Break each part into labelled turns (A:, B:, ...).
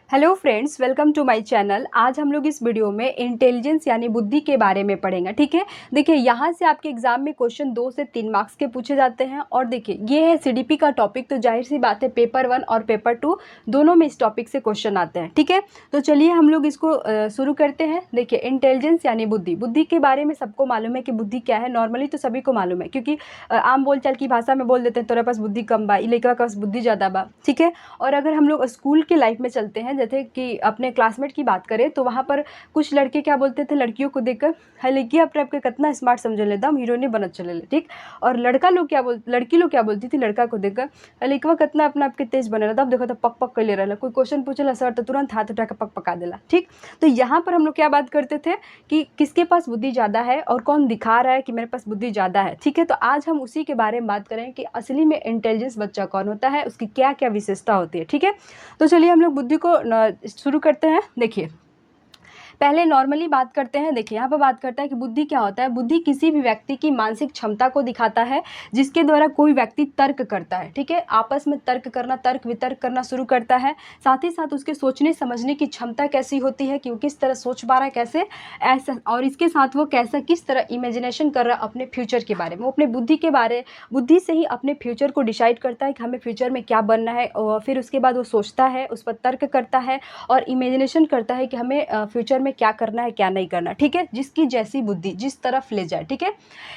A: Hello friends, welcome to my channel. आज हम लोग इस वीडियो में इंटेलिजेंस यानी बुद्धि के बारे में पढ़ेंगे। ठीक है, देखिए यहाँ से आपके एग्जाम में क्वेश्चन 2 से 3 मार्क्स के पूछे जाते हैं। और देखिए ये है सीडीपी का टॉपिक, तो जाहिर सी बात है पेपर 1 और पेपर 2 दोनों में इस टॉपिक से क्वेश्चन आते हैं। ठीक है, तो चलिए हम लोग इसको शुरू करते हैं। देखिए इंटेलिजेंस यानी बुद्धि, बुद्धि के बारे में सबको मालूम है कि बुद्धि क्या है। नॉर्मली तो सभी को मालूम है, क्योंकि आम बोलचाल की भाषा में बोल देते हैं तोरा पास बुद्धि कम बा, लड़का के पास बुद्धि ज़्यादा बा। ठीक है, और अगर हम लोग स्कूल के लाइफ में चलते हैं, जैसे कि अपने क्लासमेट की बात करें, तो वहाँ पर कुछ लड़के क्या बोलते थे लड़कियों को देखकर, है लड़की अपने आपके कितना स्मार्ट समझ ले, दम हीरोइने बनत चले ले। ठीक, और लड़की लोग क्या बोलती थी लड़का को देखकर, लड़कवा कितना अपना आपके तेज बने रहा, अब देखो तो पक पक कर ले रहा, कोई क्वेश्चन पूछेला सर तो तुरंत हाथ उठा के पक पका देला। ठीक, तो यहाँ पर हम लोग क्या बात करते थे कि किसके पास बुद्धि ज़्यादा है और कौन दिखा रहा है कि मेरे पास बुद्धि ज़्यादा है। ठीक है, तो आज हम उसी के बारे में बात करें कि असली में इंटेलिजेंस बच्चा कौन होता है, उसकी क्या क्या विशेषता होती है। ठीक है, तो चलिए हम लोग बुद्धि को शुरू करते हैं। देखिए पहले नॉर्मली बात करते हैं। देखिए यहाँ पर बात करता है कि बुद्धि क्या होता है। बुद्धि किसी भी व्यक्ति की मानसिक क्षमता को दिखाता है जिसके द्वारा कोई व्यक्ति तर्क करता है। ठीक है, आपस में तर्क करना, तर्क वितर्क करना शुरू करता है। साथ ही साथ उसके सोचने समझने की क्षमता कैसी होती है कि वो किस तरह सोच पा रहा है, कैसे ऐसा, और इसके साथ वो कैसा किस तरह इमेजिनेशन कर रहा है अपने फ्यूचर के बारे में। वो अपने बुद्धि से ही अपने फ्यूचर को डिसाइड करता है कि हमें फ्यूचर में क्या बनना है, और फिर उसके बाद वो सोचता है, उस पर तर्क करता है और इमेजिनेशन करता है कि हमें फ्यूचर में क्या करना है क्या नहीं करना। ठीक है, जिसकी जैसी बुद्धि जिस तरफ ले जाए। ठीक है,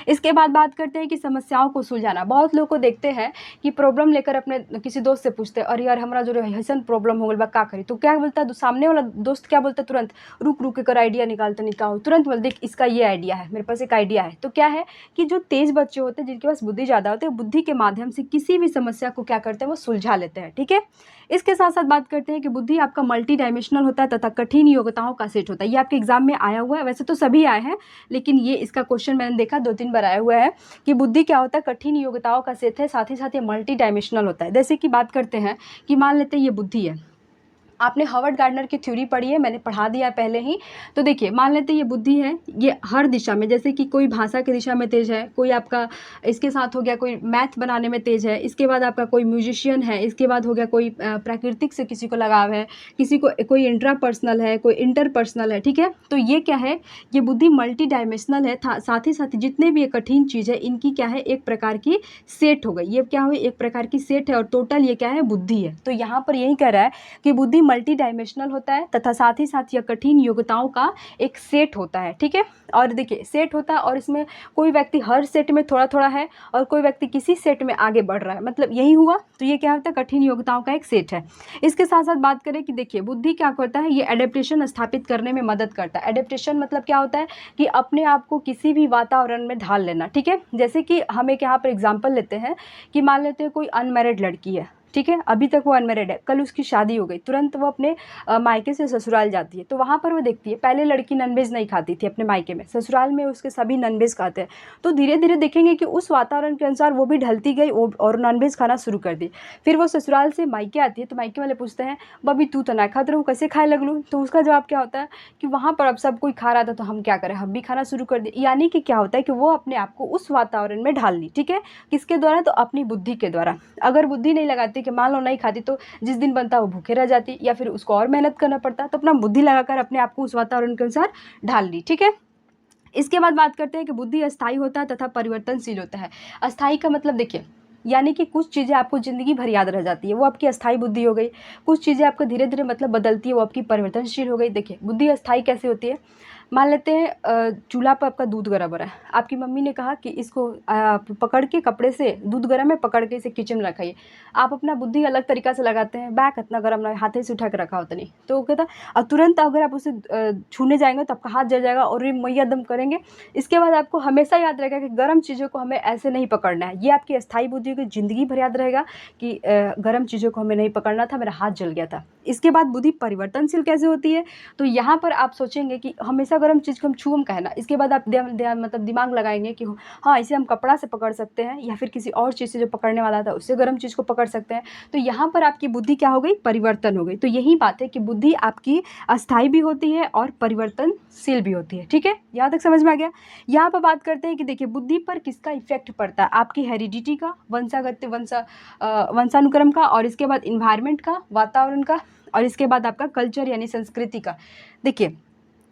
A: इसके बाद बात करते हैं कि समस्याओं को सुलझाना। बहुत लोग को देखते हैं कि प्रॉब्लम लेकर अपने किसी दोस्त से पूछते हैं, अरे यार हमारा जो ऐसा प्रॉब्लम हो गया क्या करी, तो क्या बोलता है सामने वाला दोस्त, क्या बोलता है तुरंत रुक रुक कर आइडिया निकालते निकाल, तुरंत बोल देख इसका ये आइडिया है, मेरे पास एक आइडिया है। तो क्या है कि जो तेज बच्चे होते हैं जिनके पास बुद्धि ज़्यादा होती है, बुद्धि के माध्यम से किसी भी समस्या को क्या करते हैं, वो सुलझा लेते हैं। ठीक है, इसके साथ साथ बात करते हैं कि बुद्धि आपका मल्टी डायमेंशनल होता है तथा कठिन योग्यताओं का सेट होता है। ये आपके एग्जाम में आया हुआ है, वैसे तो सभी आए हैं, लेकिन ये इसका क्वेश्चन मैंने देखा 2-3 बार आया हुआ है कि बुद्धि क्या होता है, कठिन योग्यताओं का सेट है, साथ ही साथ ये मल्टी डायमेंशनल होता है। जैसे कि बात करते हैं कि मान लेते हैं ये बुद्धि है, आपने हार्वर्ड गार्डनर की थ्योरी पढ़ी है, मैंने पढ़ा दिया पहले ही। तो देखिए मान लेते हैं ये बुद्धि है, ये हर दिशा में, जैसे कि कोई भाषा की दिशा में तेज है, कोई आपका इसके साथ हो गया कोई मैथ बनाने में तेज है, इसके बाद आपका कोई म्यूजिशियन है, इसके बाद हो गया कोई प्राकृतिक से किसी को लगाव है, किसी को कोई इंट्रापर्सनल है, कोई इंटरपर्सनल है। ठीक है, तो ये क्या है, ये बुद्धि मल्टी डायमेंशनल है। साथ ही साथ जितने भी ये कठिन चीज़ है इनकी क्या है, एक प्रकार की सेट हो गई, ये क्या हुई, एक प्रकार की सेट है, और टोटल ये क्या है, बुद्धि है। तो यहाँ पर यही कह रहा है कि बुद्धि मल्टी डायमेंशनल होता है तथा साथ ही साथ यह कठिन योग्यताओं का एक सेट होता है। ठीक है, और देखिए सेट होता है और इसमें कोई व्यक्ति हर सेट में थोड़ा थोड़ा है और कोई व्यक्ति किसी सेट में आगे बढ़ रहा है, मतलब यही हुआ। तो ये क्या होता है, कठिन योग्यताओं का एक सेट है। इसके साथ साथ बात करें कि देखिए बुद्धि क्या करता है, ये एडेप्टेशन स्थापित करने में मदद करता है। एडेप्टेशन मतलब क्या होता है कि अपने आप को किसी भी वातावरण में ढाल लेना। ठीक है, जैसे कि हम एक यहाँ पर एग्जाम्पल लेते हैं कि मान लेते हैं कोई अनमैरिड लड़की है। ठीक है, अभी तक वो अनमैरिड है, कल उसकी शादी हो गई, तुरंत वो अपने मायके से ससुराल जाती है। तो वहाँ पर वो देखती है, पहले लड़की नॉनवेज नहीं खाती थी अपने मायके में, ससुराल में उसके सभी नॉनवेज खाते हैं। तो धीरे धीरे देखेंगे कि उस वातावरण के अनुसार वो भी ढलती गई और नॉनवेज खाना शुरू कर दी। फिर वो ससुराल से मायके आती है, तो मायके वाले पूछते हैं बबी तू तो ना खाते रहो, कैसे खाए लगलू। तो उसका जवाब क्या होता है कि वहाँ पर अब सब कोई खा रहा था तो हम क्या करें, हम भी खाना शुरू कर दिए। यानी कि क्या होता है कि वो अपने आप को उस वातावरण में ढाल ली। ठीक है, किसके द्वारा, तो अपनी बुद्धि के द्वारा। अगर बुद्धि नहीं लगाती कि मान लो नहीं खाती, तो जिस दिन बनता वो भूखे रह जाती या फिर उसको और मेहनत करना पड़ता। तो अपना बुद्धि लगाकर अपने आप को उस वातावरण के अनुसार ढाल ली। ठीक है, इसके बाद बात करते हैं कि बुद्धि अस्थायी होता है तथा परिवर्तनशील होता है। अस्थायी का मतलब देखिए, यानी कि कुछ चीज़ें आपको ज़िंदगी भर याद रह जाती है, वो आपकी अस्थायी बुद्धि हो गई। कुछ चीज़ें आपको धीरे धीरे मतलब बदलती है, वो आपकी परिवर्तनशील हो गई। देखिए बुद्धि अस्थायी कैसे होती है, मान लेते हैं चूल्हा पर आपका दूध गर्म हो रहा है, आपकी मम्मी ने कहा कि इसको पकड़ के कपड़े से, दूध गर्म है पकड़ के इसे किचन में रखाइए। आप अपना बुद्धि अलग तरीका से लगाते हैं, बैग इतना गर्म ना, हाथे से उठा के रखा होता नहीं। तो वो कहता और तुरंत अगर आप उसे छूने जाएंगे तो आपका हाथ जल जाएगा और ये मैया दम करेंगे। इसके बाद आपको हमेशा याद रहेगा कि गर्म चीज़ों को हमें ऐसे नहीं पकड़ना है। ये आपकी अस्थायी बुद्धि को ज़िंदगी भर याद रहेगा कि गर्म चीज़ों को हमें नहीं पकड़ना था, मेरा हाथ जल गया था। इसके बाद बुद्धि परिवर्तनशील कैसे होती है, तो यहाँ पर आप सोचेंगे कि हमेशा गर्म चीज़ को हम छूम का है ना। इसके बाद आप मतलब दिमाग लगाएंगे कि हाँ इसे हम कपड़ा से पकड़ सकते हैं या फिर किसी और चीज़ से जो पकड़ने वाला था उससे गर्म चीज़ को पकड़ सकते हैं। तो यहाँ पर आपकी बुद्धि क्या हो गई, परिवर्तन हो गई। तो यही बात है कि बुद्धि आपकी अस्थायी भी होती है और परिवर्तनशील भी होती है। ठीक है, यहाँ तक समझ में आ गया। यहाँ पर बात करते हैं कि देखिए बुद्धि पर किसका इफेक्ट पड़ता है, आपकी हेरिडिटी का, वंशानुक्रम का, और इसके बाद इन्वायरमेंट का, वातावरण का, और इसके बाद आपका कल्चर यानी संस्कृति का। देखिए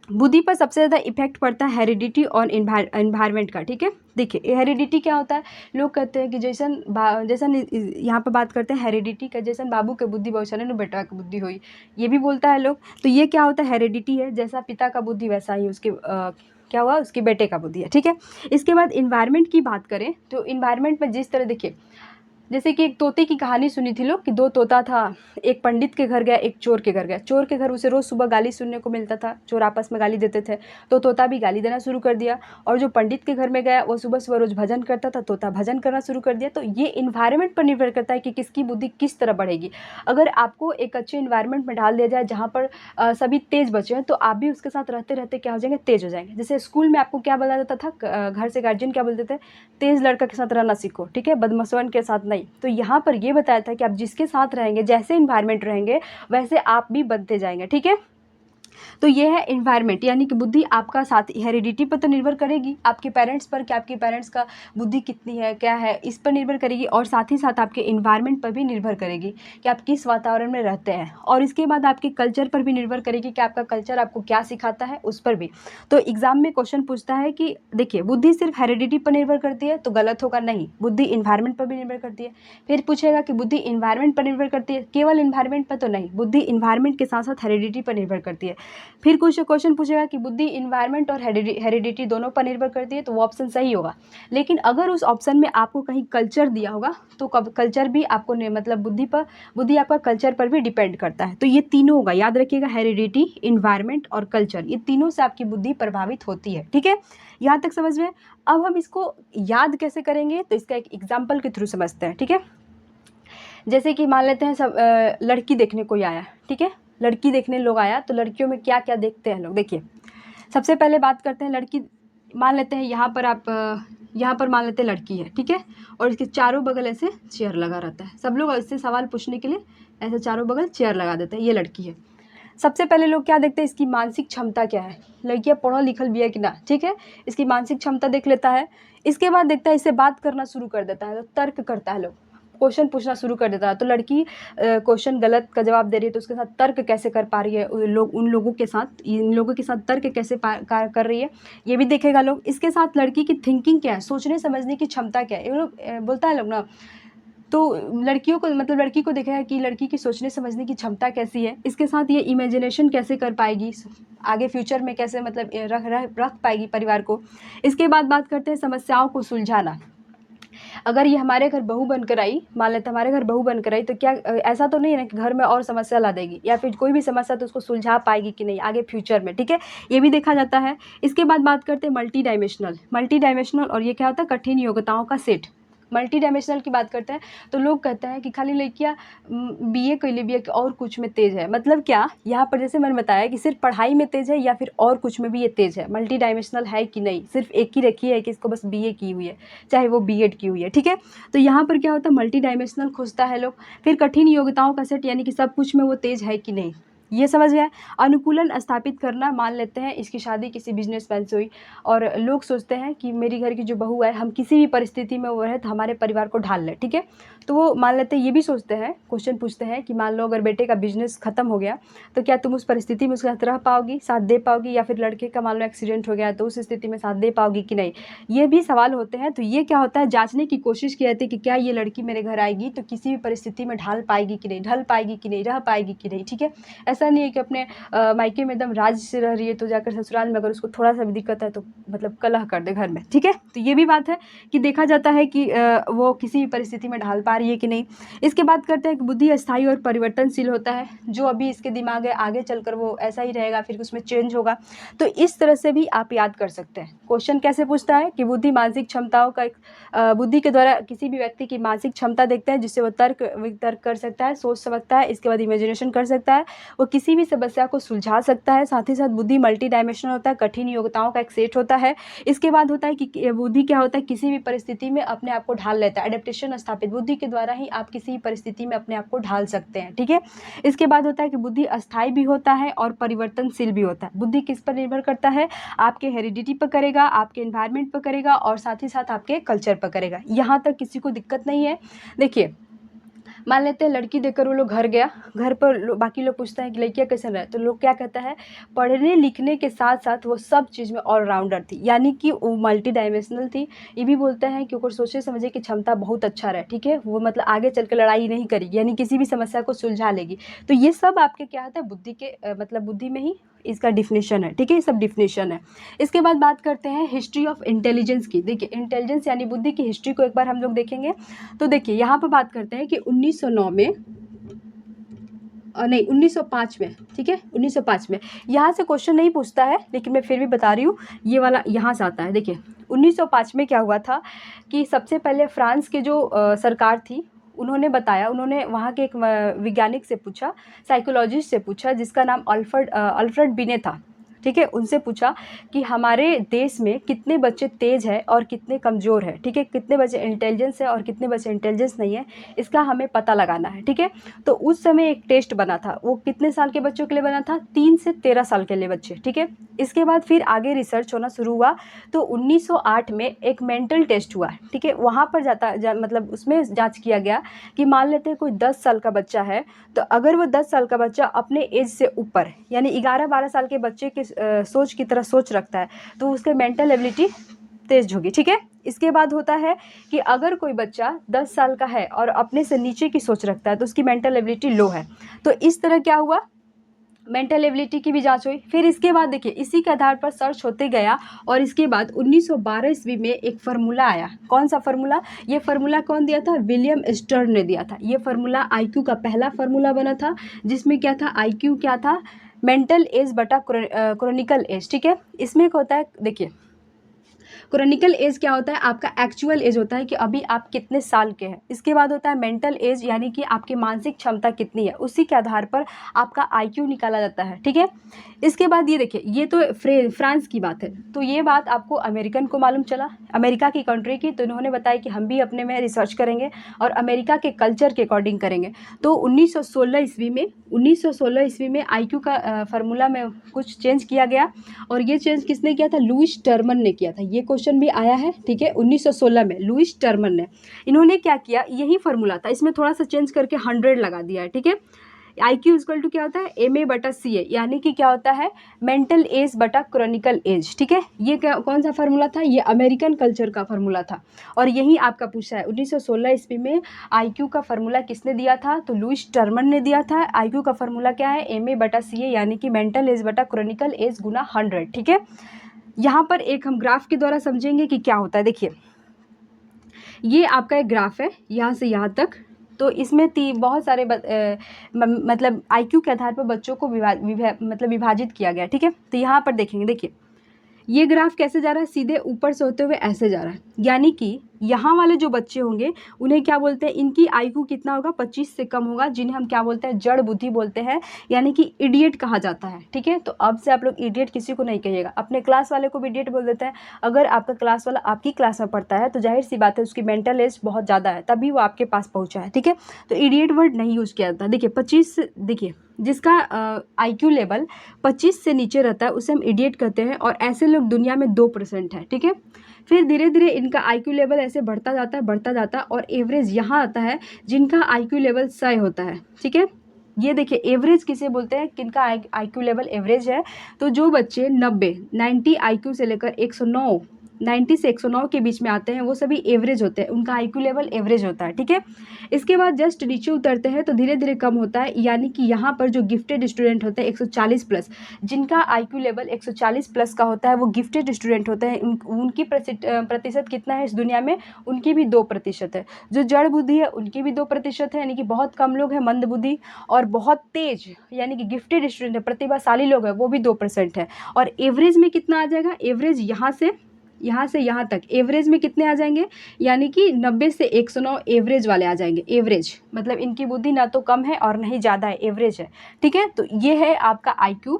A: बुद्धि पर सबसे ज़्यादा इफेक्ट पड़ता है हेरिडिटी और इन्वायरमेंट का, ठीक है। देखिए हेरिडिटी क्या होता है, लोग कहते हैं कि जैसन यहाँ पर बात करते हैं हेरिडिटी का, जैसन बाबू के बुद्धि वैसन न बेटा की बुद्धि हुई, ये भी बोलता है लोग। तो ये क्या होता है, हेरिडिटी है, जैसा पिता का बुद्धि वैसा ही उसके क्या हुआ, उसके बेटे का बुद्धि है, ठीक है। इसके बाद इन्वायरमेंट की बात करें तो इन्वायरमेंट में जिस तरह, देखिए जैसे कि एक तोते की कहानी सुनी थी लोग कि दो तोता था, एक पंडित के घर गया, एक चोर के घर गया। चोर के घर उसे रोज़ सुबह गाली सुनने को मिलता था, चोर आपस में गाली देते थे, तो तोता भी गाली देना शुरू कर दिया। और जो पंडित के घर में गया वो सुबह सुबह रोज़ भजन करता था, तोता भजन करना शुरू कर दिया। तो ये इन्वायरमेंट पर निर्भर करता है कि किसकी बुद्धि किस तरह बढ़ेगी। अगर आपको एक अच्छे इन्वायरमेंट में डाल दिया जाए जहाँ पर सभी तेज़ बच्चे हैं, तो आप भी उसके साथ रहते रहते क्या हो जाएंगे, तेज़ हो जाएंगे। जैसे स्कूल में आपको क्या बोला जाता था, घर से गार्जियन क्या बोलते थे, तेज़ लड़का के साथ रहना सीखो, ठीक है, बदमसवन के साथ नहीं। तो यहाँ पर ये बताया था कि आप जिसके साथ रहेंगे, जैसे इन्वायरमेंट रहेंगे वैसे आप भी बनते जाएंगे, ठीक है। तो ये है इन्वायरमेंट, यानी कि बुद्धि आपका साथ हेरिडिटी पर तो निर्भर करेगी, आपके पेरेंट्स पर कि आपके पेरेंट्स का बुद्धि कितनी है, क्या है, इस पर निर्भर करेगी। और साथ ही साथ आपके इन्वायरमेंट पर भी निर्भर करेगी कि आप किस वातावरण में रहते हैं। और इसके बाद आपके कल्चर पर भी निर्भर करेगी कि आपका कल्चर आपको क्या सिखाता है, उस पर भी। तो एग्जाम में क्वेश्चन पूछता है कि देखिए बुद्धि सिर्फ हेरिडिटी पर निर्भर करती है, तो गलत होगा, नहीं, बुद्धि इन्वायरमेंट पर भी निर्भर करती है। फिर पूछेगा कि बुद्धि इन्वायरमेंट पर निर्भर करती है, केवल इन्वायरमेंट पर तो नहीं, बुद्धि इन्वायरमेंट के साथ साथ हेरिडिटी पर निर्भर करती है। फिर कुछ क्वेश्चन पूछेगा कि बुद्धि इन्वायरमेंट और हेरिडिटी दोनों पर निर्भर करती है, तो वो ऑप्शन सही होगा। लेकिन अगर उस ऑप्शन में आपको कहीं कल्चर दिया होगा तो कल्चर भी आपको मतलब बुद्धि आपका कल्चर पर भी डिपेंड करता है। तो ये तीनों होगा, याद रखिएगा, हेरिडिटी, इन्वायरमेंट और कल्चर, ये तीनों से आपकी बुद्धि प्रभावित होती है, ठीक है। यहाँ तक समझ में। अब हम इसको याद कैसे करेंगे, तो इसका एक एग्जाम्पल के थ्रू समझते हैं, ठीक है। जैसे कि मान लेते हैं सब लड़की देखने कोई आया, ठीक है, लड़की देखने लोग आया, तो लड़कियों में क्या क्या देखते हैं लोग। देखिए सबसे पहले बात करते हैं लड़की, मान लेते हैं यहाँ पर आप यहाँ पर मान लेते हैं लड़की है, ठीक है, और इसके चारों बगल ऐसे चेयर लगा रहता है, सब लोग इससे सवाल पूछने के लिए ऐसे चारों बगल चेयर लगा देते हैं। ये लड़की है। सबसे पहले लोग क्या देखते हैं, इसकी मानसिक क्षमता क्या है, लड़कियाँ पढ़ा लिखल भी है कि ना, ठीक है, इसकी मानसिक क्षमता देख लेता है। इसके बाद देखता है इससे बात करना शुरू कर देता है, तो तर्क करता है, लोग क्वेश्चन पूछना शुरू कर देता है। तो लड़की क्वेश्चन गलत का जवाब दे रही है, तो उसके साथ तर्क कैसे कर पा रही है, उन लोगों के साथ, इन लोगों के साथ तर्क कैसे कर रही है, ये भी देखेगा लोग। इसके साथ लड़की की थिंकिंग क्या है, सोचने समझने की क्षमता क्या है, ये लोग बोलता है लोग ना। तो लड़कियों को मतलब लड़की को देखेगा कि लड़की की सोचने समझने की क्षमता कैसी है। इसके साथ ये इमेजिनेशन कैसे कर पाएगी, आगे फ्यूचर में कैसे मतलब रख पाएगी परिवार को। इसके बाद बात करते हैं समस्याओं को सुलझाना। अगर ये हमारे घर बहू बनकर आई, मान लेते हमारे घर बहू बनकर आई, तो क्या ऐसा तो नहीं है ना कि घर में और समस्या ला देगी, या फिर कोई भी समस्या तो उसको सुलझा पाएगी कि नहीं आगे फ्यूचर में, ठीक है, ये भी देखा जाता है। इसके बाद बात करते हैं मल्टी डायमेंशनल, और ये क्या होता है, कठिन योग्यताओं का सेट। मल्टी डायमेंशनल की बात करते हैं तो लोग कहते हैं कि खाली लड़कियाँ बीए कर ली, बीए और कुछ में तेज़ है। मतलब क्या, यहाँ पर जैसे मैंने बताया कि सिर्फ पढ़ाई में तेज़ है या फिर और कुछ में भी ये तेज़ है, मल्टी डायमेंशनल है कि नहीं, सिर्फ एक ही रखी है कि इसको बस बीए की हुई है, चाहे वो बीएड की हुई है, ठीक है। तो यहाँ पर क्या होता है, मल्टी डायमेंशनल खोजता है लोग। फिर कठिन योग्यताओं का सेट, यानी कि सब कुछ में वो तेज़ है कि नहीं, ये समझ गए। अनुकूलन स्थापित करना, मान लेते हैं इसकी शादी किसी बिजनेसमैन से हुई और लोग सोचते हैं कि मेरी घर की जो बहू है, हम किसी भी परिस्थिति में वो रहे तो हमारे परिवार को ढाल ले, ठीक है। तो वो मान लेते हैं, ये भी सोचते हैं, क्वेश्चन पूछते हैं कि मान लो अगर बेटे का बिजनेस खत्म हो गया तो क्या तुम उस परिस्थिति में उसके साथ रह पाओगी, साथ दे पाओगी, या फिर लड़के का मान लो एक्सीडेंट हो गया तो उस स्थिति में साथ दे पाओगी कि नहीं, ये भी सवाल होते हैं। तो ये क्या होता है, जांचने की कोशिश की जाती है कि क्या ये लड़की मेरे घर आएगी तो किसी भी परिस्थिति में ढल पाएगी कि नहीं, रह पाएगी कि नहीं, ठीक है। ऐसा नहीं है कि अपने मायके में एकदम राज से रह रही है तो जाकर ससुराल में अगर उसको थोड़ा सा भी दिक्कत है तो मतलब कलह कर दे घर में, ठीक है। तो ये भी बात है कि देखा जाता है कि वो किसी भी परिस्थिति में ढाल पा रही है कि नहीं। इसके बाद करते हैं कि बुद्धि अस्थायी और परिवर्तनशील होता है, जो अभी इसके दिमाग है आगे चलकर वो ऐसा ही रहेगा, फिर उसमें चेंज होगा। तो इस तरह से भी आप याद कर सकते हैं। क्वेश्चन कैसे पूछता है कि बुद्धि मानसिक क्षमताओं का बुद्धि के द्वारा किसी भी व्यक्ति की मानसिक क्षमता देखता है, जिससे वो तर्क कर सकता है, सोच सकता है, इसके बाद इमेजिनेशन कर सकता है, वो किसी भी समस्या को सुलझा सकता है। साथ ही साथ बुद्धि मल्टी डायमेंशनल होता है, कठिन योग्यताओं का एक सेट होता है। इसके बाद होता है कि बुद्धि क्या होता है, किसी भी परिस्थिति में अपने आप को ढाल लेता है, एडेप्टेशन स्थापित, बुद्धि के द्वारा ही आप किसी भी परिस्थिति में अपने आप को ढाल सकते हैं, ठीक है। इसके बाद होता है कि बुद्धि अस्थायी भी होता है और परिवर्तनशील भी होता है। बुद्धि किस पर निर्भर करता है, आपके हेरिडिटी पर करेगा, आपके एनवायरनमेंट पर करेगा और साथ ही साथ आपके कल्चर पर करेगा। यहाँ तक किसी को दिक्कत नहीं है। देखिए मान लेते हैं लड़की देखकर वो लोग घर गया, घर पर बाकी लोग पूछते हैं कि लड़कियाँ कैसे रहे, तो लोग क्या कहता है, पढ़ने लिखने के साथ साथ वो सब चीज़ में ऑलराउंडर थी, यानी कि वो मल्टी डायमेंशनल थी। ये भी बोलते हैं कि ऊपर सोचे समझे की क्षमता बहुत अच्छा रहे, ठीक है, वो मतलब आगे चल कर लड़ाई नहीं करेगी, यानी किसी भी समस्या को सुलझा लेगी। तो ये सब आपके क्या होता है, बुद्धि के मतलब बुद्धि में ही इसका डिफिनेशन है, ठीक है, ये सब डिफिनेशन है। इसके बाद बात करते हैं हिस्ट्री ऑफ इंटेलिजेंस की। देखिए इंटेलिजेंस यानी बुद्धि की हिस्ट्री को एक बार हम लोग देखेंगे। तो देखिए यहाँ पर बात करते हैं कि 1909 में नहीं 1905 में, ठीक है, 1905 में। यहाँ से क्वेश्चन नहीं पूछता है, लेकिन मैं फिर भी बता रही हूँ, ये वाला यहाँ से आता है। देखिए 1905 में क्या हुआ था कि सबसे पहले फ्रांस के जो सरकार थी, उन्होंने बताया, उन्होंने वहाँ के एक वैज्ञानिक से पूछा, साइकोलॉजिस्ट से पूछा, जिसका नाम अल्फ्रेड बिने था, ठीक है, उनसे पूछा कि हमारे देश में कितने बच्चे तेज है और कितने कमज़ोर है, ठीक है, कितने बच्चे इंटेलिजेंस है और कितने बच्चे इंटेलिजेंस नहीं है, इसका हमें पता लगाना है, ठीक है। तो उस समय एक टेस्ट बना था, वो कितने साल के बच्चों के लिए बना था, 3 से 13 साल के लिए बच्चे, ठीक है। इसके बाद फिर आगे रिसर्च होना शुरू हुआ, तो 1908 में एक मेंटल टेस्ट हुआ, ठीक है, वहाँ पर मतलब उसमें जाँच किया गया कि मान लेते हैं कोई 10 साल का बच्चा है, तो अगर वो 10 साल का बच्चा अपने एज से ऊपर यानी 11-12 साल के बच्चे के सोच की तरह सोच रखता है, तो उसके मेंटल एबिलिटी तेज होगी, ठीक है। इसके बाद होता है कि अगर कोई बच्चा 10 साल का है और अपने से नीचे की सोच रखता है, तो उसकी मेंटल एबिलिटी लो है। तो इस तरह क्या हुआ, मेंटल एबिलिटी की भी जांच हुई। फिर इसके बाद देखिए इसी के आधार पर सर्च होते गया, और इसके बाद 1912 ईस्वी में एक फार्मूला आया। कौन सा फार्मूला, ये फार्मूला कौन दिया था, विलियम स्टर्न ने दिया था। ये फार्मूला आईक्यू का पहला फार्मूला बना था, जिसमें क्या था, आईक्यू क्या था, मेंटल एज बटा क्रोनिकल एज, ठीक है। इसमें क्या होता है, देखिए क्रोनिकल एज क्या होता है, आपका एक्चुअल एज होता है कि अभी आप कितने साल के हैं। इसके बाद होता है मेंटल एज, यानी कि आपकी मानसिक क्षमता कितनी है, उसी के आधार पर आपका आईक्यू निकाला जाता है, ठीक है। इसके बाद ये देखिए, ये तो फ्रांस की बात है, तो ये बात आपको अमेरिकन को मालूम चला, अमेरिका की कंट्री की, तो इन्होंने बताया कि हम भी अपने में रिसर्च करेंगे और अमेरिका के कल्चर के अकॉर्डिंग करेंगे। तो 1916 ईस्वी में आईक्यू का फार्मूला में कुछ चेंज किया गया, और ये चेंज किसने किया था, लुईस टर्मन ने किया था। ये क्वेश्चन भी आया है, ठीक है, 1916 में लुईस टर्मन ने, इन्होंने क्या किया, यही फार्मूला था, इसमें थोड़ा सा चेंज करके 100 लगा दिया है, ठीक है। IQ इक्वल टू क्या होता है, MA बटा CA, यानी कि क्या होता है, मेंटल एज बटा क्रोनिकल एज, ठीक है। ये कौन सा फार्मूला था, ये अमेरिकन कल्चर का फार्मूला था, और यही आपका पूछा है 1916 ईस्वी में IQ का फार्मूला किसने दिया था, तो लुईस टर्मन ने दिया था। IQ का फार्मूला क्या है, MA बटा CA, यानी कि मेंटल एज बटा क्रोनिकल एज गुना 100, ठीक है। यहाँ पर एक हम ग्राफ के द्वारा समझेंगे कि क्या होता है। देखिए ये आपका एक ग्राफ है यहाँ से यहाँ तक, तो इसमें बहुत सारे मतलब IQ के आधार पर बच्चों को विभाजित किया गया, ठीक है। तो यहाँ पर देखेंगे, देखिए ये ग्राफ कैसे जा रहा है, सीधे ऊपर से होते हुए ऐसे जा रहा है, यानी कि यहाँ वाले जो बच्चे होंगे उन्हें क्या बोलते हैं, इनकी IQ कितना होगा, 25 से कम होगा, जिन्हें हम क्या बोलते हैं, जड़ बुद्धि बोलते हैं, यानी कि इडियट कहा जाता है, ठीक है। तो अब से आप लोग इडियट किसी को नहीं कहिएगा, अपने क्लास वाले को भी इडियट बोल देते हैं। अगर आपका क्लास वाला आपकी क्लास में पढ़ता है, तो जाहिर सी बात है उसकी मेंटल एज बहुत ज़्यादा है, तभी वो आपके पास पहुँचा है, ठीक है। तो इडियट वर्ड नहीं यूज़ किया जाता। देखिए 25, देखिए जिसका IQ लेवल 25 से नीचे रहता है उसे हम इडियट कहते हैं, और ऐसे लोग दुनिया में 2% है, ठीक है। फिर धीरे धीरे इनका IQ लेवल ऐसे बढ़ता जाता है, और एवरेज यहाँ आता है जिनका IQ लेवल 100 होता है, ठीक है। ये देखिए एवरेज किसे बोलते हैं, किनका IQ लेवल एवरेज है, तो जो बच्चे 90 IQ से लेकर 109, 90 से 109 के बीच में आते हैं, वो सभी एवरेज होते हैं, उनका IQ लेवल एवरेज होता है, ठीक है। इसके बाद जस्ट नीचे उतरते हैं तो धीरे धीरे कम होता है, यानी कि यहाँ पर जो गिफ्टेड स्टूडेंट होते हैं 140 प्लस, जिनका IQ लेवल 140 प्लस का होता है, वो गिफ्टेड स्टूडेंट होते हैं। उनकी प्रतिशत कितना है इस दुनिया में, उनकी भी 2% है। जो जड़ बुद्धि है उनकी भी 2% है, यानी कि बहुत कम लोग हैं मंद बुद्धि, और बहुत तेज यानी कि गिफ्टेड स्टूडेंट है, प्रतिभाशाली लोग हैं, वो भी 2% है। और एवरेज में कितना आ जाएगा, एवरेज यहाँ से यहाँ तक एवरेज में कितने आ जाएंगे, यानी कि 90 से 109 एवरेज वाले आ जाएंगे। एवरेज मतलब इनकी बुद्धि ना तो कम है और ना ही ज़्यादा है, एवरेज है, ठीक है। तो ये है आपका IQ।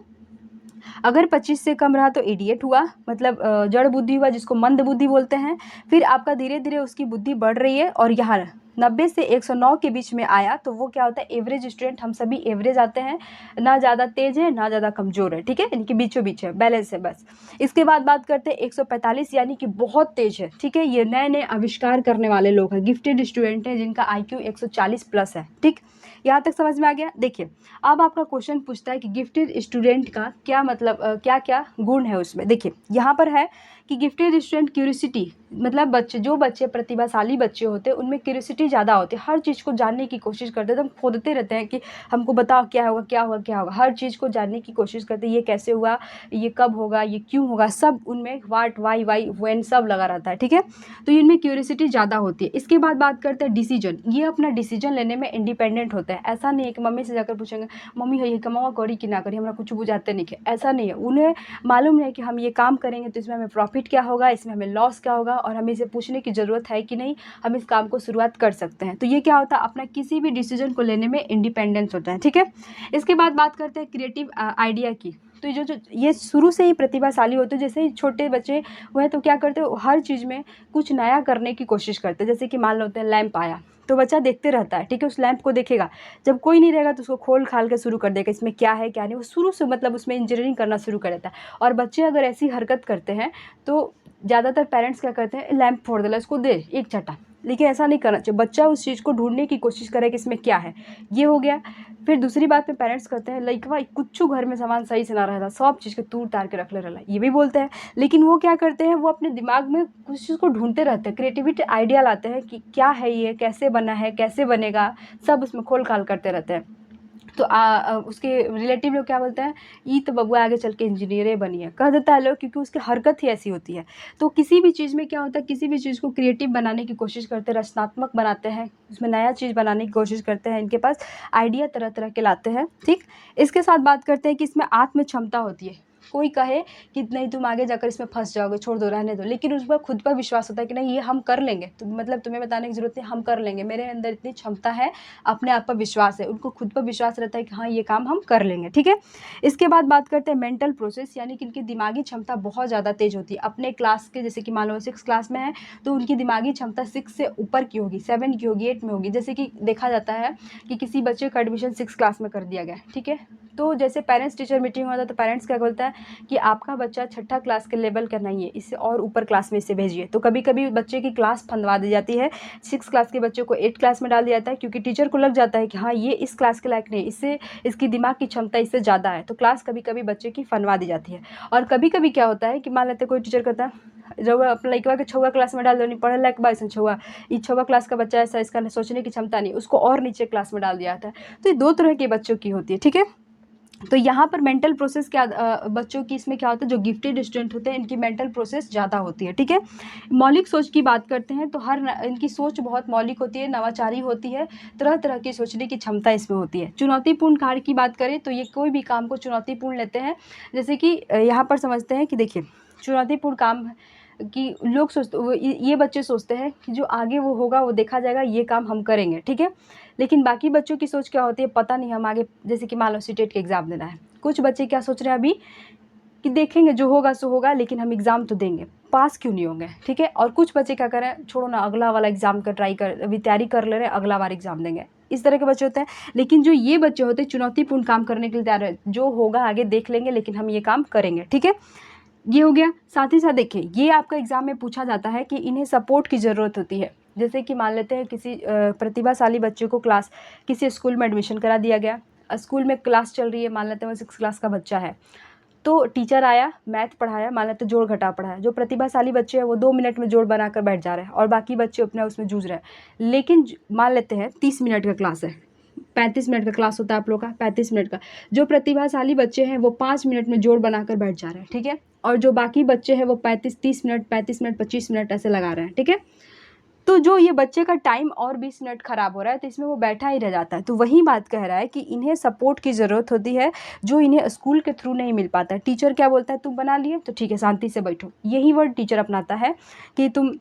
A: अगर 25 से कम रहा तो इडियट हुआ, मतलब जड़ बुद्धि हुआ, जिसको मंद बुद्धि बोलते हैं। फिर आपका धीरे धीरे उसकी बुद्धि बढ़ रही है, और यहाँ 90 से 109 के बीच में आया तो वो क्या होता है, एवरेज स्टूडेंट। हम सभी एवरेज आते हैं, ना ज़्यादा तेज़ है ना ज़्यादा कमज़ोर है, ठीक है, यानी कि बीचों बीच है, बैलेंस है बस। इसके बाद बात करते हैं 145 यानी कि बहुत तेज़ है, ठीक है, ये नए नए आविष्कार करने वाले लोग हैं, गिफ्टेड स्टूडेंट हैं जिनका IQ 140 प्लस है, ठीक। यहाँ तक समझ में आ गया। देखिए अब आपका क्वेश्चन पूछता है कि गिफ्टेड स्टूडेंट का क्या मतलब, क्या क्या गुण है उसमें। देखिए यहाँ पर है कि गिफ्टेड स्टूडेंट क्यूरियोसिटी, मतलब जो बच्चे प्रतिभाशाली बच्चे होते हैं उनमें क्यूरियोसिटी ज़्यादा होती है, हर चीज़ को जानने की कोशिश करते हैं, तो हम खोदते रहते हैं कि हमको बताओ क्या होगा क्या होगा क्या होगा, हर चीज़ को जानने की कोशिश करते हैं, ये कैसे हुआ, ये कब होगा, ये क्यों होगा, सब उनमें वाट वाई वाई व्हेन सब लगा रहता है, ठीक है। तो इनमें क्यूरियोसिटी ज़्यादा होती है। इसके बाद बात करते हैं डिसीजन, ये अपना डिसीजन लेने में इंडिपेंडेंट होते हैं। ऐसा नहीं है कि मम्मी से जाकर पूछेंगे मम्मी है ये कमावा करी कि ना करी, हमारा कुछ बुझाते नहीं है, ऐसा नहीं है। उन्हें मालूम है कि हम ये काम करेंगे तो इसमें हमें प्रॉफिट क्या होगा, इसमें हमें लॉस क्या होगा, और हमें इसे पूछने की ज़रूरत है कि नहीं, हम इस काम को शुरुआत कर सकते हैं। तो ये क्या होता है, अपना किसी भी डिसीजन को लेने में इंडिपेंडेंस होता है, ठीक है। इसके बाद बात करते हैं क्रिएटिव आइडिया की। तो जो ये शुरू से ही प्रतिभाशाली होते हैं, जैसे ही छोटे बच्चे हुए तो क्या करते हैं, हर चीज़ में कुछ नया करने की कोशिश करते हैं। जैसे कि मान लो होते हैं लैंप आया तो बच्चा देखते रहता है, ठीक है, उस लैंप को देखेगा, जब कोई नहीं रहेगा तो उसको खोल खाल के शुरू कर देगा, इसमें क्या है क्या नहीं, वो शुरू से मतलब उसमें इंजीनियरिंग करना शुरू कर देता है। और बच्चे अगर ऐसी हरकत करते हैं तो ज़्यादातर पेरेंट्स क्या करते हैं, लैंप फोड़ देला इसको दे एक चटा, लेकिन ऐसा नहीं करना चाहिए। बच्चा उस चीज़ को ढूंढने की कोशिश करे कि इसमें क्या है, ये हो गया। फिर दूसरी बात में पेरेंट्स करते हैं लइकवा कुछ घर में सामान सही से ना रहता, सब चीज़ के तूड़ तार के रख ले रहा, ये भी बोलते हैं। लेकिन वो क्या करते हैं, वो अपने दिमाग में कुछ चीज़ को ढूंढते रहते हैं, क्रिएटिविटी आइडिया लाते हैं कि क्या है ये, कैसे बना है, कैसे बनेगा, सब उसमें खोल खाल करते रहते हैं। तो उसके रिलेटिव लोग क्या बोलते हैं, ई तो बबुआ आगे चल के इंजीनियर बनिए, कह देता है लोग, क्योंकि उसकी हरकत ही ऐसी होती है। तो किसी भी चीज़ में क्या होता है, किसी भी चीज़ को क्रिएटिव बनाने की कोशिश करते हैं, रचनात्मक बनाते हैं, उसमें नया चीज़ बनाने की कोशिश करते हैं, इनके पास आइडिया तरह तरह के लाते हैं, ठीक। इसके साथ बात करते हैं कि इसमें आत्म क्षमता होती है। कोई कहे कि नहीं तुम आगे जाकर इसमें फंस जाओगे, छोड़ दो, रहने दो, लेकिन उस पर खुद पर विश्वास होता है कि नहीं ये हम कर लेंगे, तो मतलब तुम्हें बताने की जरूरत नहीं, हम कर लेंगे, मेरे अंदर इतनी क्षमता है, अपने आप पर विश्वास है, उनको खुद पर विश्वास रहता है कि हाँ ये काम हम कर लेंगे, ठीक है। इसके बाद बात करते हैं मेंटल प्रोसेस, यानी कि इनकी दिमागी क्षमता बहुत ज़्यादा तेज होती है। अपने क्लास के जैसे कि मान लो 6 क्लास में है तो उनकी दिमागी क्षमता 6 से ऊपर की होगी, 7 की होगी, 8 में होगी। जैसे कि देखा जाता है कि किसी बच्चे का एडमिशन 6 क्लास में कर दिया गया, ठीक है, तो जैसे पेरेंट्स टीचर मीटिंग होता है तो पेरेंट्स क्या बोलता है कि आपका बच्चा 6ठा क्लास के लेवल का नहीं है, इससे और ऊपर क्लास में इसे भेजिए। तो कभी कभी बच्चे की क्लास फंदवा दी जाती है, 6 क्लास के बच्चे को 8 क्लास में डाल दिया जाता है, क्योंकि टीचर को लग जाता है कि हाँ ये इस क्लास के लायक नहीं, इससे इसकी दिमाग की क्षमता इससे ज़्यादा है, तो क्लास कभी कभी बच्चे की फंदवा दी जाती है। और कभी कभी क्या होता है कि मान लेते कोई टीचर कहता है जब अपना लड़का के 6वां क्लास में डाल दो, नहीं पढ़े लायक बाईस 6वां क्लास का बच्चा ऐसा, इसका सोचने की क्षमता नहीं, उसको और नीचे क्लास में डाल दिया जाता है। तो ये 2 तरह के बच्चों की होती है, ठीक है। तो यहाँ पर मेंटल प्रोसेस क्या बच्चों की इसमें क्या होता है, जो गिफ्टेड स्टूडेंट होते हैं इनकी मेंटल प्रोसेस ज़्यादा होती है, ठीक है। मौलिक सोच की बात करते हैं तो इनकी सोच बहुत मौलिक होती है, नवाचारी होती है, तरह तरह की सोचने की क्षमता इसमें होती है। चुनौतीपूर्ण कार्य की बात करें तो ये कोई भी काम को चुनौतीपूर्ण लेते हैं। जैसे कि यहाँ पर समझते हैं कि देखिए चुनौतीपूर्ण काम कि लोग ये बच्चे सोचते हैं कि जो आगे वो होगा वो देखा जाएगा, ये काम हम करेंगे, ठीक है। लेकिन बाकी बच्चों की सोच क्या होती है, पता नहीं हम आगे, जैसे कि मान लो सीटेट के एग्ज़ाम देना है, कुछ बच्चे क्या सोच रहे हैं अभी कि देखेंगे जो होगा सो होगा, लेकिन हम एग्ज़ाम तो देंगे, पास क्यों नहीं होंगे, ठीक है। और कुछ बच्चे क्या करें, छोड़ो ना अगला वाला एग्ज़ाम का अभी तैयारी कर ले रहे हैं, अगला बार एग्ज़ाम देंगे, इस तरह के बच्चे होते हैं। लेकिन जो ये बच्चे होते हैं चुनौतीपूर्ण काम करने के लिए तैयार है, जो होगा आगे देख लेंगे लेकिन हम ये काम करेंगे, ठीक है। ये हो गया। साथ ही साथ देखिए ये आपका एग्ज़ाम में पूछा जाता है कि इन्हें सपोर्ट की ज़रूरत होती है। जैसे कि मान लेते हैं किसी प्रतिभाशाली बच्चे को किसी स्कूल में एडमिशन करा दिया गया, स्कूल में क्लास चल रही है, मान लेते हैं वो 6 क्लास का बच्चा है, तो टीचर आया मैथ पढ़ाया, मान लेते जोड़ घटा पढ़ाया, जो प्रतिभाशाली बच्चे हैं वो 2 मिनट में जोड़ बनाकर बैठ जा रहे हैं और बाकी बच्चे अपने उसमें जूझ रहे हैं। लेकिन मान लेते हैं 30 मिनट का क्लास है, 35 मिनट का क्लास होता है आप लोग का, 35 मिनट का, जो प्रतिभाशाली बच्चे हैं वो 5 मिनट में जोड़ बनाकर बैठ जा रहे हैं, ठीक है। और जो बाकी बच्चे हैं वो 30 मिनट 25 मिनट ऐसे लगा रहे हैं, ठीक है। तो जो ये बच्चे का टाइम और 20 मिनट खराब हो रहा है तो इसमें वो बैठा ही रह जाता है। तो वही बात कह रहा है कि इन्हें सपोर्ट की ज़रूरत होती है, जो इन्हें स्कूल के थ्रू नहीं मिल पाता है। टीचर क्या बोलता है, तुम बना लिए तो ठीक है शांति से बैठो, यही वर्ड टीचर अपनाता है कि तुम,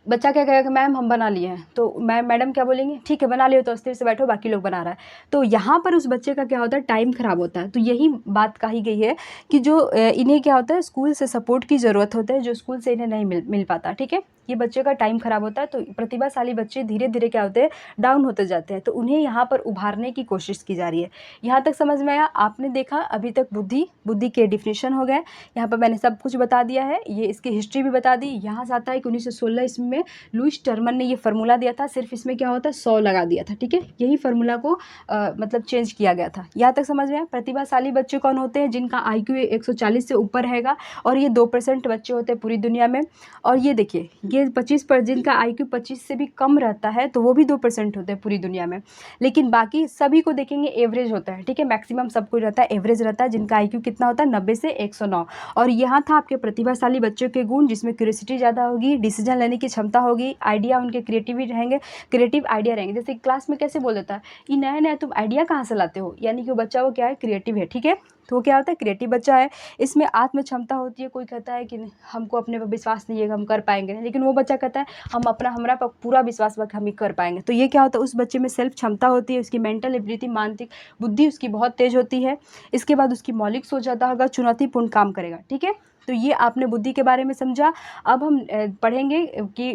A: बच्चा क्या कहेगा कि मैम हम बना लिए हैं, तो मैडम क्या बोलेंगे, ठीक है बना लियो तो अस्थिर से बैठो, बाकी लोग बना रहा है। तो यहाँ पर उस बच्चे का क्या होता है, टाइम ख़राब होता है। तो यही बात कही गई है कि जो इन्हें क्या होता है, स्कूल से सपोर्ट की ज़रूरत होता है, जो स्कूल से इन्हें नहीं मिल पाता, ठीक है। ये बच्चे का टाइम ख़राब होता है। तो प्रतिभाशाली बच्चे धीरे धीरे क्या होते हैं, डाउन होते जाते हैं। तो उन्हें यहाँ पर उभारने की कोशिश की जा रही है। यहाँ तक समझ में आया? आपने देखा अभी तक बुद्धि के डिफिनेशन हो गए। यहाँ पर मैंने सब कुछ बता दिया है, ये इसकी हिस्ट्री भी बता दी। यहाँ से आता है कि 1916 ईस्वी में लुईस टर्मन ने ये फार्मूला दिया था, सिर्फ इसमें क्या होता है 100 लगा दिया था, ठीक है। यही फार्मूला को मतलब चेंज किया गया था। यहाँ तक समझ में आया? प्रतिभाशाली बच्चे कौन होते हैं? जिनका IQ 140 से ऊपर रहेगा, और ये 2% बच्चे होते हैं पूरी दुनिया में। और ये देखिए, ये 25 पर जिनका IQ 25 से भी कम रहता है, तो वो भी 2% होते हैं पूरी दुनिया में। लेकिन बाकी सभी को देखेंगे एवरेज होता है, ठीक है। मैक्सिमम सबको रहता है, एवरेज रहता है, जिनका IQ कितना होता है 90 से 109। और यहाँ था आपके प्रतिभाशाली बच्चों के गुण, जिसमें क्यूरियोसिटी ज़्यादा होगी, डिसीजन लेने की क्षमता होगी, आइडिया उनके क्रिएटिविटी रहेंगे, क्रिएटिव आइडिया रहेंगे। जैसे क्लास में कैसे बोल देता है, ये नया नया तुम आइडिया कहाँ से लाते हो, यानी कि वो बच्चा वो क्या है, क्रिएटिव है, ठीक है। तो वो क्या होता है, क्रिएटिव बच्चा है। इसमें आत्म क्षमता होती है। कोई कहता है कि हमको अपने पर विश्वास नहीं है, हम कर पाएंगे, लेकिन वो बच्चा कहता है हमारा पर पूरा विश्वास है कि हम ही कर पाएंगे। तो ये क्या होता है, उस बच्चे में सेल्फ क्षमता होती है, उसकी मेंटल एबिलिटी, मानसिक बुद्धि उसकी बहुत तेज होती है। इसके बाद उसकी मौलिक सोच ज़्यादा होगा, चुनौतीपूर्ण काम करेगा, ठीक है। तो ये आपने बुद्धि के बारे में समझा। अब हम पढ़ेंगे कि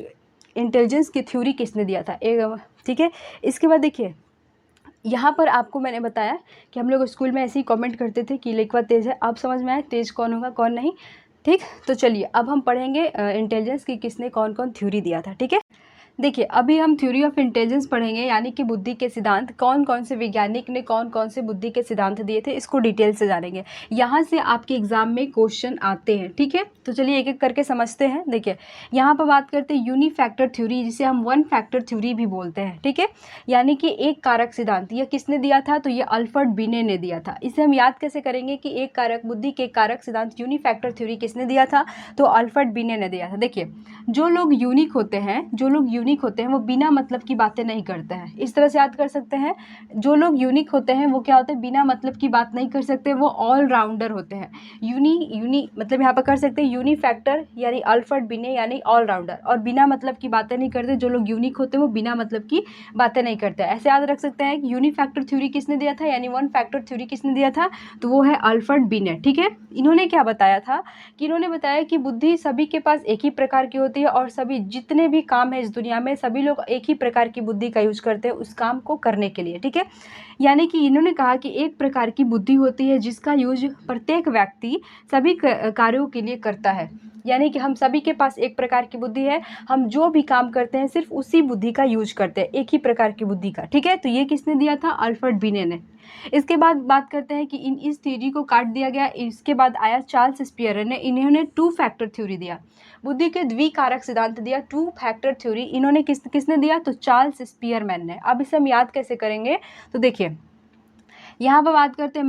A: इंटेलिजेंस की थ्योरी किसने दिया था, ठीक है। इसके बाद देखिए, यहाँ पर आपको मैंने बताया कि हम लोग स्कूल में ऐसे ही कमेंट करते थे कि लिखवा तेज़ है। अब समझ में आया तेज़ कौन होगा कौन नहीं, ठीक। तो चलिए अब हम पढ़ेंगे इंटेलिजेंस की किसने कौन कौन थ्योरी दिया था, ठीक है। देखिए अभी हम थ्योरी ऑफ इंटेलिजेंस पढ़ेंगे, यानी कि बुद्धि के सिद्धांत, कौन कौन से वैज्ञानिक ने कौन कौन से बुद्धि के सिद्धांत दिए थे, इसको डिटेल से जानेंगे। यहाँ से आपके एग्जाम में क्वेश्चन आते हैं, ठीक है। तो चलिए एक एक करके समझते हैं। देखिए यहाँ पर बात करते हैं यूनिफैक्टर थ्योरी, जिसे हम वन फैक्टर थ्योरी भी बोलते हैं, ठीक है। यानी कि एक कारक सिद्धांत, ये किसने दिया था, तो ये अल्फ्रेड बिने ने दिया था। इसे हम याद कैसे करेंगे कि एक कारक, बुद्धि के कारक सिद्धांत यूनिफैक्टर थ्योरी किसने दिया था, तो अल्फ्रेड बिने ने दिया था। देखिए जो लोग यूनिक होते हैं वो बिना मतलब की बातें नहीं करते हैं। इस तरह से याद कर सकते हैं, जो लोग यूनिक होते हैं वो क्या होते हैं, बिना मतलब की बात नहीं कर सकते, वो ऑल राउंडर होते हैं। यूनी मतलब यहाँ पर कर सकते हैं यूनी फैक्टर यानी अल्फ्रेड बिने यानी ऑल राउंडर, और बिना मतलब की बातें नहीं करते। जो लोग यूनिक होते हैं वो बिना मतलब की बातें नहीं करते। ऐसे याद रख सकते हैं कि यूनी फैक्टर थ्योरी किसने दिया था, यानी वन फैक्टर थ्योरी किसने दिया था, तो वो है अल्फ्रेड बिने, ठीक है। इन्होंने क्या बताया था कि इन्होंने बताया कि बुद्धि सभी के पास एक ही प्रकार की होती है, और सभी जितने भी काम है इस दुनिया में, सभी लोग एक ही प्रकार की बुद्धि का यूज करते हैं उस काम को करने के लिए, ठीक है। यानी कि इन्होंने कहा कि एक प्रकार की बुद्धि होती है जिसका यूज प्रत्येक व्यक्ति सभी कार्यों के लिए करता है। यानी कि हम सभी के पास एक प्रकार की बुद्धि है, हम जो भी काम करते हैं सिर्फ उसी बुद्धि का यूज करते हैं, एक ही प्रकार की बुद्धि का, ठीक है। तो ये किसने दिया था, अल्फ्रेड बिने ने। इसके बाद बात करते हैं कि इस थ्योरी को काट दिया गया। इसके बाद आया चार्ल्स स्पियर ने, इन्होंने टू फैक्टर थ्योरी दिया, बुद्धि के द्विकारक सिद्धांत दिया, टू फैक्टर थ्योरी इन्होंने किसने दिया, तो चार्ल्स स्पियरमैन ने। अब इसे हम याद कैसे करेंगे, तो देखिए यहाँ पर बात करते हैं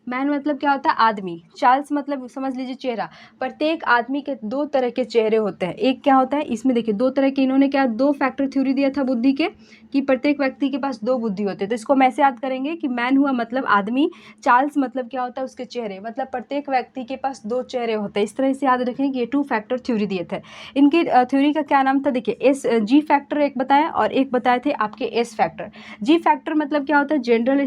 A: मैन मतलब क्या होता है, आदमी। चार्ल्स मतलब समझ लीजिए चेहरा। प्रत्येक आदमी के दो तरह के चेहरे होते हैं। एक क्या होता है, इसमें देखिए दो तरह के, इन्होंने क्या दो फैक्टर थ्योरी दिया था बुद्धि के, कि प्रत्येक व्यक्ति के पास दो बुद्धि होते हैं। तो इसको हम ऐसे याद करेंगे कि मैन हुआ मतलब आदमी, चार्ल्स मतलब क्या होता है, उसके चेहरे, मतलब प्रत्येक व्यक्ति के पास दो चेहरे होते हैं। इस तरह से याद रखें कि ये टू फैक्टर थ्योरी दिए थे। इनकी थ्योरी का क्या नाम था, देखिए जी फैक्टर एक बताया, और एक बताए थे आपके एस फैक्टर। जी फैक्टर मतलब क्या होता है, जनरल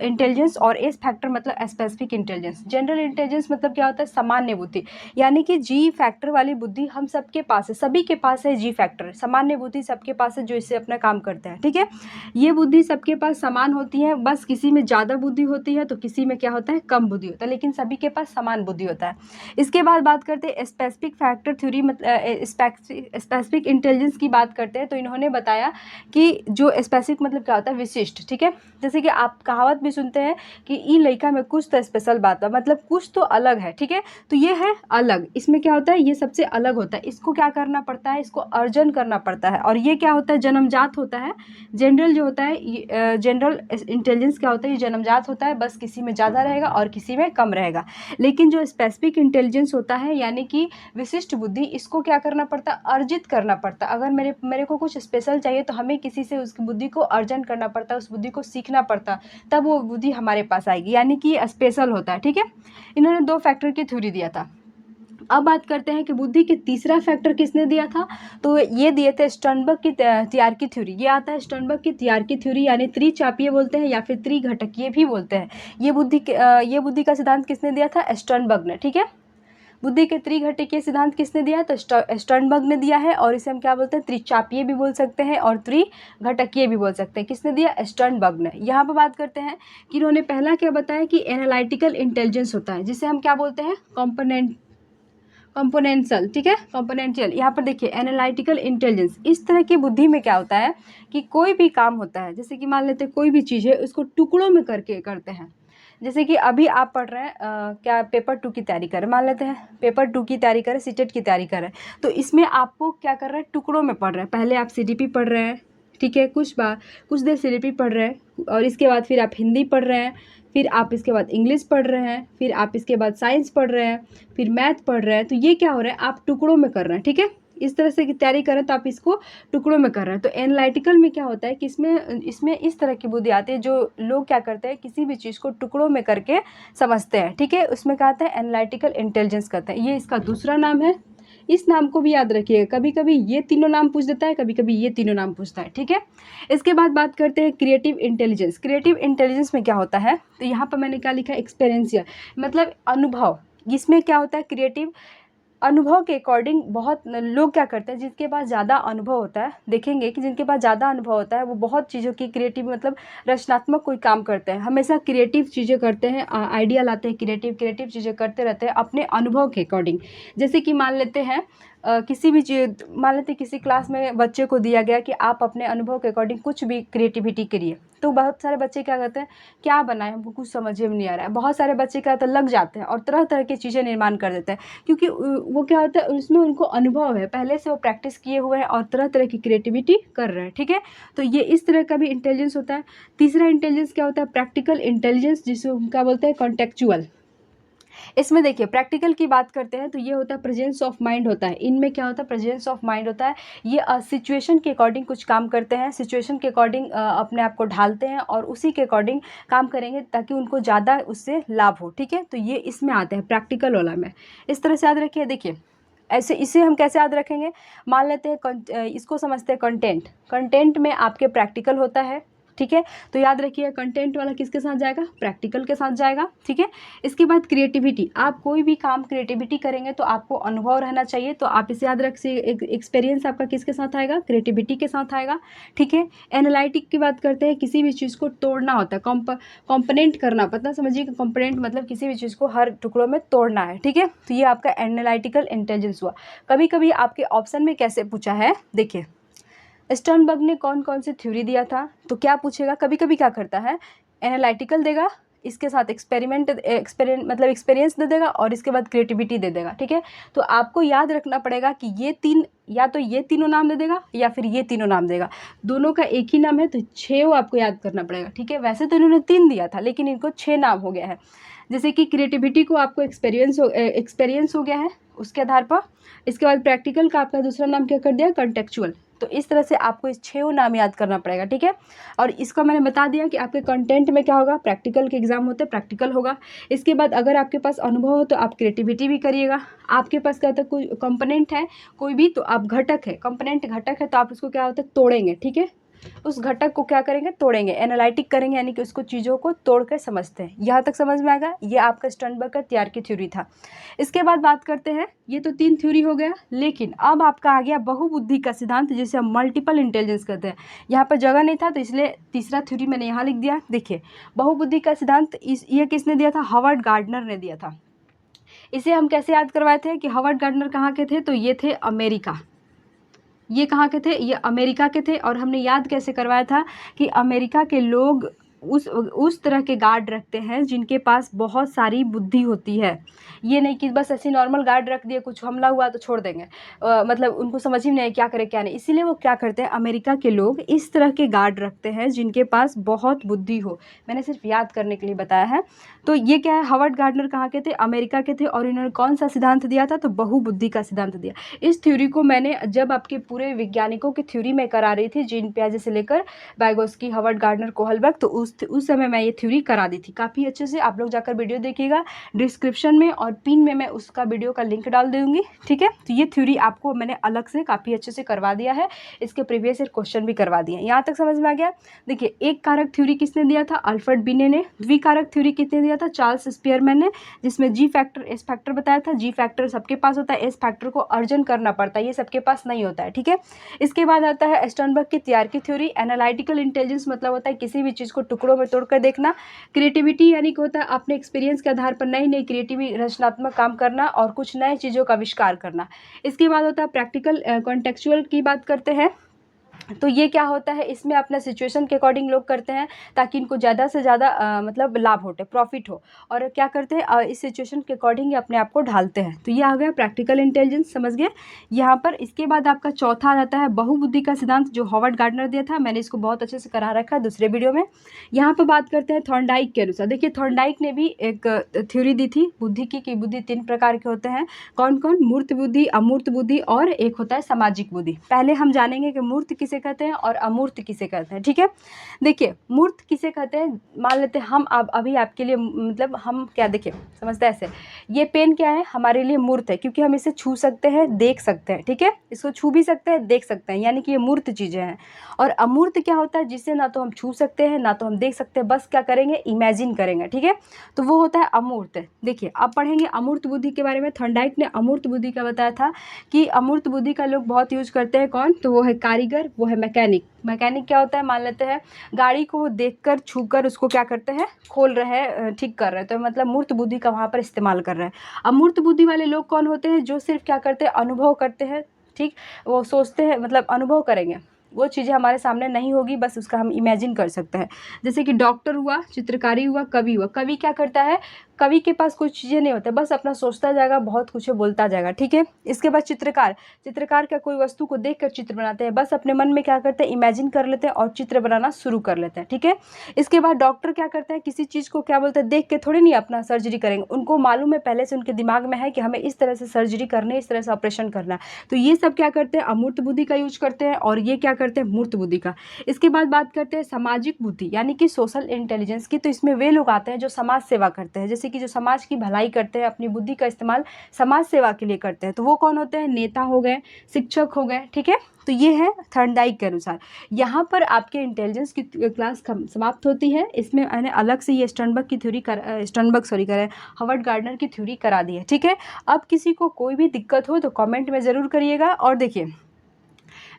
A: इंटेलिजेंस, और एस फैक्टर मतलब स्पेसिफिक इंटेलिजेंस। जनरल इंटेलिजेंस मतलब क्या होता है, सामान्य बुद्धि। यानी कि जी फैक्टर वाली बुद्धि हम सबके पास है, सभी के पास है जी फैक्टर, सामान्य बुद्धि सबके पास है जो इससे अपना काम करते हैं, ठीक है। ये बुद्धि सबके पास समान होती है, बस किसी में ज़्यादा बुद्धि होती है तो किसी में क्या होता है, कम बुद्धि होता है, लेकिन सभी के पास समान बुद्धि होता है। इसके बाद बात करते हैं स्पेसिफिक फैक्टर थ्योरी, मतलब स्पेसिफिक इंटेलिजेंस की बात करते हैं। तो इन्होंने बताया कि जो स्पेसिफिक मतलब क्या होता है, विशिष्ट, ठीक है। जैसे कि आप कहावत भी सुनते हैं कि ई लड़का में कुछ तो स्पेशल बात है, मतलब कुछ तो अलग है, ठीक है। तो ये है अलग, इसमें क्या होता है, ये सबसे अलग होता है, इसको क्या करना पड़ता है, इसको अर्जन करना पड़ता है। और ये क्या होता है, जन्मजात होता है। जनरल जो होता है, जनरल इंटेलिजेंस क्या होता है, ये जन्मजात होता है, बस किसी में ज़्यादा रहेगा और किसी में कम रहेगा। लेकिन जो स्पेसिफिक इंटेलिजेंस होता है, यानी कि विशिष्ट बुद्धि, इसको क्या करना पड़ता है, अर्जित करना पड़ता है। अगर मेरे को कुछ स्पेशल चाहिए तो हमें किसी से उस बुद्धि को अर्जन करना पड़ता है, उस बुद्धि को सीखना पड़ता है, तब वो बुद्धि हमारे पास आएगी, यानी कि स्पेशल होता है, ठीक है। इन्होंने दो फैक्टर की थ्योरी दिया था। अब बात करते हैं कि बुद्धि के तीसरा फैक्टर किसने दिया था, तो ये दिए थे स्टर्नबर्ग की त्रिआर्की थ्योरी। ये आता है स्टर्नबर्ग की त्रिआर्की थ्योरी, यानी त्रिचापीय बोलते हैं या फिर त्रिघटकीय भी बोलते हैं। ये बुद्धि का सिद्धांत किसने दिया था, स्टर्नबर्ग ने, ठीक है। बुद्धि के त्रिघटिकीय सिद्धांत किसने दिया है? तो स्टर्नबर्ग ने दिया है, और इसे हम क्या बोलते हैं? त्रिचापीय भी बोल सकते हैं और त्रिघटकीय भी बोल सकते हैं। किसने दिया? स्टर्नबर्ग ने। यहाँ पर बात करते हैं कि इन्होंने पहला क्या बताया कि एनालिटिकल इंटेलिजेंस होता है, जिसे हम क्या बोलते हैं? कंपोनेंशियल, ठीक है, कंपोनेंशियल। यहाँ पर देखिए एनालिटिकल इंटेलिजेंस, इस तरह की बुद्धि में क्या होता है कि कोई भी काम होता है, जैसे कि मान लेते हैं कोई भी चीज़ है, उसको टुकड़ों में करके करते हैं। जैसे कि अभी आप पढ़ रहे हैं क्या पेपर 2 की तैयारी कर रहे हैं, मान लेते हैं पेपर 2 की तैयारी करें, सीटेट की तैयारी कर रहे हैं, तो इसमें आपको क्या कर रहे हैं? टुकड़ों में पढ़ रहे हैं। पहले आप सीडीपी पढ़ रहे हैं, ठीक है, कुछ देर सीडीपी पढ़ रहे हैं, और इसके बाद फिर आप हिंदी पढ़ रहे हैं, फिर आप इसके बाद इंग्लिश पढ़ रहे हैं, फिर आप इसके बाद साइंस पढ़ रहे हैं, फिर मैथ पढ़ रहे हैं। तो ये क्या हो रहा है? आप टुकड़ों में कर रहे हैं, ठीक है। इस तरह से तैयारी करें तो आप इसको टुकड़ों में कर रहे हैं। तो एनालिटिकल में क्या होता है कि इसमें इस तरह की बुद्धि आती है, जो लोग क्या करते हैं, किसी भी चीज़ को टुकड़ों में करके समझते हैं, ठीक है। उसमें क्या आता है? एनालिटिकल इंटेलिजेंस कहते हैं। ये इसका दूसरा नाम है। इस नाम को भी याद रखिएगा, कभी कभी ये तीनों नाम पूछ देता है, कभी कभी ये तीनों नाम पूछता है, ठीक है। इसके बाद बात करते हैं क्रिएटिव इंटेलिजेंस। क्रिएटिव इंटेलिजेंस में क्या होता है? तो यहाँ पर मैंने क्या लिखा है? एक्सपीरियंशियल, मतलब अनुभव। इसमें क्या होता है? क्रिएटिव अनुभव के अकॉर्डिंग बहुत लोग क्या करते हैं, जिनके पास ज़्यादा अनुभव होता है, देखेंगे कि जिनके पास ज़्यादा अनुभव होता है वो बहुत चीज़ों की क्रिएटिव, मतलब रचनात्मक कोई काम करते हैं, हमेशा क्रिएटिव चीज़ें करते हैं, आइडिया लाते हैं, क्रिएटिव चीज़ें करते रहते हैं अपने अनुभव के अकॉर्डिंग। जैसे कि मान लेते हैं किसी भी चीज़, मान लेते किसी क्लास में बच्चे को दिया गया कि आप अपने अनुभव के अकॉर्डिंग कुछ भी क्रिएटिविटी करिए, तो बहुत सारे बच्चे क्या करते हैं, क्या बनाए, हमको कुछ समझ में नहीं आ रहा है। बहुत सारे बच्चे क्या होता है, लग जाते हैं और तरह तरह की चीज़ें निर्माण कर देते हैं, क्योंकि वो क्या होता है, उसमें उनको अनुभव है, पहले से वो प्रैक्टिस किए हुए हैं और तरह तरह की क्रिएटिविटी कर रहे हैं, ठीक है। तो ये इस तरह का भी इंटेलिजेंस होता है। तीसरा इंटेलिजेंस क्या होता है? प्रैक्टिकल इंटेलिजेंस, जिसे हम क्या बोलते हैं? कॉन्टेक्चुअल। इसमें देखिए प्रैक्टिकल की बात करते हैं तो ये होता है प्रेजेंस ऑफ माइंड होता है। इनमें क्या होता है? प्रेजेंस ऑफ माइंड होता है। ये सिचुएशन के अकॉर्डिंग कुछ काम करते हैं, सिचुएशन के अकॉर्डिंग अपने आप को ढालते हैं और उसी के अकॉर्डिंग काम करेंगे ताकि उनको ज़्यादा उससे लाभ हो, ठीक है। तो ये इसमें आते हैं प्रैक्टिकल वाला में। इस तरह से याद रखिए। देखिए ऐसे इसे हम कैसे याद रखेंगे? मान लेते हैं इसको समझते हैं कंटेंट। कंटेंट में आपके प्रैक्टिकल होता है, ठीक है। तो याद रखिए कंटेंट वाला किसके साथ जाएगा? प्रैक्टिकल के साथ जाएगा, ठीक है। इसके बाद क्रिएटिविटी, आप कोई भी काम क्रिएटिविटी करेंगे तो आपको अनुभव रहना चाहिए, तो आप इसे याद रखिए। एक्सपीरियंस आपका किसके साथ आएगा? क्रिएटिविटी के साथ आएगा, ठीक है। एनालिटिक की बात करते हैं, किसी भी चीज़ को तोड़ना होता है, कॉम्पोनेंट करना, पता समझिए कि कॉम्पोनेंट मतलब किसी भी चीज़ को हर टुकड़ों में तोड़ना है, ठीक है। तो ये आपका एनालिटिकल इंटेलिजेंस हुआ। कभी कभी आपके ऑप्शन में कैसे पूछा है, देखिए स्टर्नबर्ग ने कौन कौन सी थ्योरी दिया था, तो क्या पूछेगा, कभी कभी क्या करता है, एनालिटिकल देगा, इसके साथ मतलब एक्सपीरियंस दे देगा और इसके बाद क्रिएटिविटी दे देगा, ठीक है। तो आपको याद रखना पड़ेगा कि ये तीन, या तो ये तीनों नाम दे देगा या फिर ये तीनों नाम देगा, दोनों का एक ही नाम है, तो 6 आपको याद करना पड़ेगा, ठीक है। वैसे तो इन्होंने 3 दिया था लेकिन इनको 6 नाम हो गया है। जैसे कि क्रिएटिविटी को आपको एक्सपीरियंस हो गया है उसके आधार पर। इसके बाद प्रैक्टिकल का आपका दूसरा नाम क्या कर दिया? कॉन्टेक्चुअल। तो इस तरह से आपको इस 6 नाम याद करना पड़ेगा, ठीक है। और इसका मैंने बता दिया कि आपके कंटेंट में क्या होगा, प्रैक्टिकल के एग्जाम होते हैं, प्रैक्टिकल होगा। इसके बाद अगर आपके पास अनुभव हो तो आप क्रिएटिविटी भी करिएगा। आपके पास क्या होता है, कोई कंपोनेंट है कोई भी, तो आप घटक है, कंपोनेंट घटक है तो आप उसको क्या होता है, तोड़ेंगे, ठीक है। उस घटक को क्या करेंगे, तोड़ेंगे, एनालिटिक करेंगे, यानी कि उसको चीज़ों को तोड़ कर समझते हैं। यहाँ तक समझ में आएगा? ये आपका स्टर्नबर्ग का तैयार की थ्योरी था। इसके बाद बात करते हैं, ये तो 3 थ्योरी हो गया, लेकिन अब आपका आ गया बहुबुद्धि का सिद्धांत, जिसे हम मल्टीपल इंटेलिजेंस कहते हैं। यहाँ पर जगह नहीं था तो इसलिए तीसरा थ्योरी मैंने यहाँ लिख दिया। देखिए बहुबुद्धि का सिद्धांत ये किसने दिया था? हार्वर्ड गार्डनर ने दिया था। इसे हम कैसे याद करवाए थे कि हार्वर्ड गार्डनर कहाँ के थे? तो ये थे अमेरिका। ये कहाँ के थे? ये अमेरिका के थे। और हमने याद कैसे करवाया था कि अमेरिका के लोग उस तरह के गार्ड रखते हैं जिनके पास बहुत सारी बुद्धि होती है। ये नहीं कि बस ऐसे नॉर्मल गार्ड रख दिए, कुछ हमला हुआ तो छोड़ देंगे, मतलब उनको समझ ही नहीं क्या करे क्या नहीं। इसीलिए वो क्या करते हैं, अमेरिका के लोग इस तरह के गार्ड रखते हैं जिनके पास बहुत बुद्धि हो। मैंने सिर्फ याद करने के लिए बताया है। तो ये क्या है, हार्वर्ड गार्डनर कहाँ के थे? अमेरिका के थे। और इन्होंने कौन सा सिद्धांत दिया था? तो बहुबुद्धि का सिद्धांत दिया। इस थ्योरी को मैंने जब आपके पूरे वैज्ञानिकों की थ्योरी में करा रही थी, जीन पियाजे से लेकर वाइगोस्की, हार्वर्ड गार्डनर, कोहलबर्ग, तो उस उस समय मैं ये थ्योरी करा दी थी काफ़ी अच्छे से। आप लोग जाकर वीडियो देखिएगा डिस्क्रिप्शन में, और पिन में मैं उसका वीडियो का लिंक डाल दूँगी, ठीक है। तो ये थ्योरी आपको मैंने अलग से काफ़ी अच्छे से करवा दिया है, इसके प्रीवियस ईयर क्वेश्चन भी करवा दिए हैं। यहाँ तक समझ में आ गया। देखिए, एक कारक थ्योरी किसने दिया था? अल्फ्रेड बिने ने। द्विकारक थ्योरी किसने दिया था? चार्ल्स स्पीयरमैन ने, जिसमें जी फैक्टर एस फैक्टर बताया था। जी फैक्टर सबके पास होता है, एस फैक्टर को अर्जन करना पड़ता है, ये सबके पास नहीं होता है, ठीक है। इसके बाद आता है स्टर्नबर्ग की तैयार की थ्योरी। एनालिटिकल इंटेलिजेंस मतलब होता है किसी भी चीज़ को टुकड़ों में तोड़कर देखना। क्रिएटिविटी यानी कि होता है अपने एक्सपीरियंस के आधार पर नई नई क्रिएटिव रचनात्मक काम करना और कुछ नए चीज़ों का आविष्कार करना। इसके बाद होता है प्रैक्टिकल कॉन्टेक्चुअल की बात करते हैं। तो ये क्या होता है, इसमें अपना सिचुएशन के अकॉर्डिंग लोग करते हैं ताकि इनको ज़्यादा से ज़्यादा मतलब लाभ हो, प्रॉफिट हो, और क्या करते हैं इस सिचुएशन के अकॉर्डिंग अपने आप को ढालते हैं। तो ये आ गया प्रैक्टिकल इंटेलिजेंस, समझ गए यहाँ पर। इसके बाद आपका चौथा आ जाता है बहुबुद्धि का सिद्धांत, जो हॉवर्ड गार्डनर दिया था। मैंने इसको बहुत अच्छे से करा रखा है दूसरे वीडियो में। यहाँ पर बात करते हैं थॉर्नडाइक के अनुसार। देखिए, थॉर्नडाइक ने भी एक थ्योरी दी थी बुद्धि की, कि बुद्धि 3 प्रकार के होते हैं। कौन कौन? मूर्त बुद्धि, अमूर्त बुद्धि और एक होता है सामाजिक बुद्धि। पहले हम जानेंगे कि मूर्त किसे कहते हैं और अमूर्त किसे कहते हैं, ठीक है। देखिए, मूर्त किसे कहते हैं, मान लेते हैं हम अभी आपके लिए मतलब हम क्या, देखिए समझते हैं ऐसे, ये पेन क्या है हमारे लिए मूर्त है, क्योंकि हम इसे छू सकते हैं, देख सकते हैं, ठीक है। इसको छू भी सकते हैं, देख सकते हैं, यानी कि ये मूर्त चीज़ें हैं। और अमूर्त क्या होता है, जिसे ना तो हम छू सकते हैं ना तो हम देख सकते हैं, बस क्या करेंगे, इमेजिन करेंगे, ठीक है। तो वो होता है अमूर्त। देखिए, अब पढ़ेंगे अमूर्त बुद्धि के बारे में। थॉर्नडाइक ने अमूर्त बुद्धि का बताया था कि अमूर्त बुद्धि का लोग बहुत यूज करते हैं। कौन? तो वो है कारीगर, वो है मैकेनिक। मैकेनिक क्या होता है, मान लेते हैं गाड़ी को वो देखकर छूकर उसको क्या करते हैं, खोल रहे हैं, ठीक कर रहे हैं, तो मतलब मूर्त बुद्धि का वहाँ पर इस्तेमाल कर रहे हैं। अमूर्त बुद्धि वाले लोग कौन होते हैं? जो सिर्फ क्या करते हैं, अनुभव करते हैं, ठीक। वो सोचते हैं, मतलब अनुभव करेंगे, वो चीज़ें हमारे सामने नहीं होगी, बस उसका हम इमेजिन कर सकते हैं। जैसे कि डॉक्टर हुआ, चित्रकारी हुआ, कवि हुआ। कवि क्या करता है, कवि के पास कुछ चीज़ें नहीं होता, बस अपना सोचता जाएगा, बहुत कुछ बोलता जाएगा, ठीक है। इसके बाद चित्रकार, चित्रकार क्या कोई वस्तु को देखकर चित्र बनाते हैं, बस अपने मन में क्या करते हैं, इमेजिन कर लेते हैं और चित्र बनाना शुरू कर लेते हैं, ठीक है। इसके बाद डॉक्टर क्या करते हैं, किसी चीज़ को क्या बोलते हैं, देख के थोड़ी नहीं अपना सर्जरी करेंगे, उनको मालूम है पहले से, उनके दिमाग में है कि हमें इस तरह से सर्जरी करनी है, इस तरह से ऑपरेशन करना है। तो ये सब क्या करते हैं, अमूर्त बुद्धि का यूज करते हैं, और ये क्या करते हैं, मूर्त बुद्धि का। इसके बाद बात करते हैं सामाजिक बुद्धि यानी कि सोशल इंटेलिजेंस की। तो इसमें वे लोग आते हैं जो समाज सेवा करते हैं, जैसे कि जो समाज की भलाई करते हैं, अपनी बुद्धि का इस्तेमाल समाज सेवा के लिए करते हैं। तो वो कौन होते हैं? नेता हो गए, शिक्षक हो गए, ठीक है। तो ये है थॉर्नडाइक के अनुसार। यहाँ पर आपके इंटेलिजेंस की क्लास समाप्त होती है। इसमें मैंने अलग से ये हॉवर्ड गार्डनर की थ्योरी करा दी है, ठीक है। अब किसी को कोई भी दिक्कत हो तो कमेंट में ज़रूर करिएगा। और देखिए,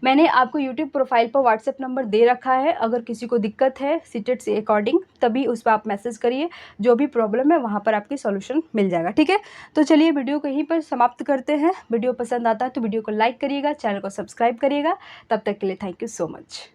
A: मैंने आपको यूट्यूब प्रोफाइल पर व्हाट्सएप नंबर दे रखा है, अगर किसी को दिक्कत है सीटेट से अकॉर्डिंग, तभी उस पर आप मैसेज करिए, जो भी प्रॉब्लम है वहाँ पर आपकी सॉल्यूशन मिल जाएगा, ठीक है। तो चलिए वीडियो को यहीं पर समाप्त करते हैं। वीडियो पसंद आता है तो वीडियो को लाइक करिएगा, चैनल को सब्सक्राइब करिएगा। तब तक के लिए थैंक यू सो मच।